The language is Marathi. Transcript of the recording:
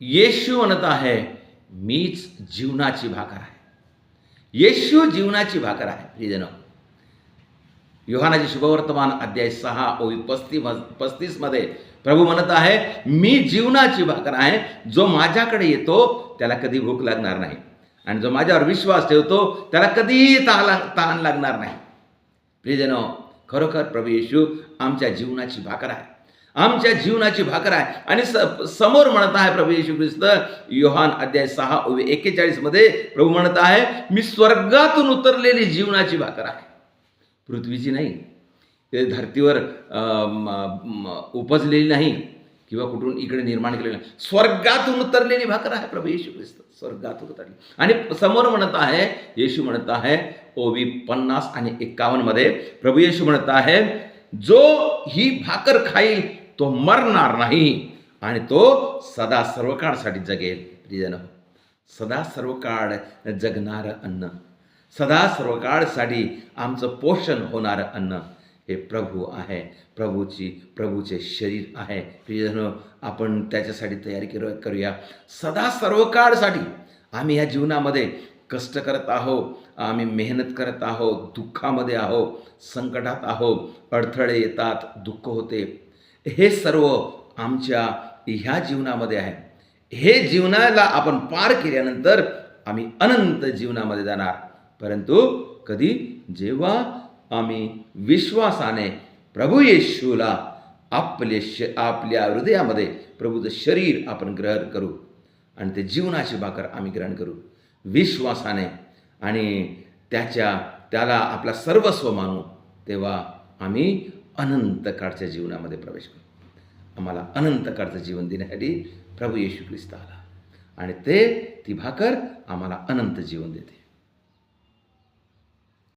येशू म्हणत आहे, मीच जीवनाची भाकर आहे. येशू जीवनाची भाकर आहे. प्रियजन, योहानाचे शुभवर्तमान अध्याय 6 ओवी 35 मध्ये प्रभू म्हणत आहे, मी जीवनाची भाकर आहे. जो माझ्याकडे येतो त्याला कधी भूक लागणार नाही, आणि जो माझ्यावर विश्वास ठेवतो त्याला कधीही तहान लागणार नाही. प्रियजन, खरोखर प्रभू येशू आमच्या जीवनाची भाकर आहे, आमच्या जीवनाची भाकर आहे. आणि समोर म्हणत आहे प्रभू येशू ख्रिस्त, योहान अध्याय 6 ओवी 41 मध्ये प्रभू म्हणत आहे, मी स्वर्गातून उतरलेली जीवनाची भाकर आहे. पृथ्वीची नाही, ते धर्तीवर उपजलेली नाही किंवा कुठून इकडे निर्माण केलेली नाही, स्वर्गातून उतरलेली भाकर आहे प्रभू येशू ख्रिस्त, स्वर्गातून उतरली. आणि समोर म्हणत आहे, येशू म्हणत आहे ओवी 50 आणि 51 मध्ये प्रभू येशू म्हणत आहे, जो ही भाकर खाईल तो मरणार नाही आणि तो सदा सर्वकाळसाठी जगेल. प्रियजन, सदा सर्वकाळ जगणारं अन्न, सदा सर्वकाळसाठी आमचं पोषण होणारं अन्न हे प्रभू आहे, प्रभूचे शरीर आहे. प्रियजन, आपण त्याच्यासाठी तयारी करूया. सदा सर्वकाळसाठी आम्ही या जीवनामध्ये कष्ट करत आहोत, आम्ही मेहनत करत आहोत, दुःखामध्ये आहोत, संकटात आहोत, अडथळे येतात, दुःख होते. हे सर्व आमच्या ह्या जीवनामध्ये आहे. हे जीवनाला आपण पार केल्यानंतर आम्ही अनंत जीवनामध्ये जाणार. परंतु कधी? जेव्हा आम्ही विश्वासाने प्रभू येशूला आपल्या हृदयामध्ये प्रभूचं शरीर आपण ग्रहण करू आणि ते जीवनाची भाकर आम्ही ग्रहण करू विश्वासाने, आणि त्याला आपला सर्वस्व मानू, तेव्हा आम्ही अनंत काळच्या जीवनामध्ये प्रवेश करू. आम्हाला अनंत काळचं जीवन देण्यासाठी प्रभू येशू ख्रिस्त आला, आणि ती भाकर आम्हाला अनंत जीवन देते.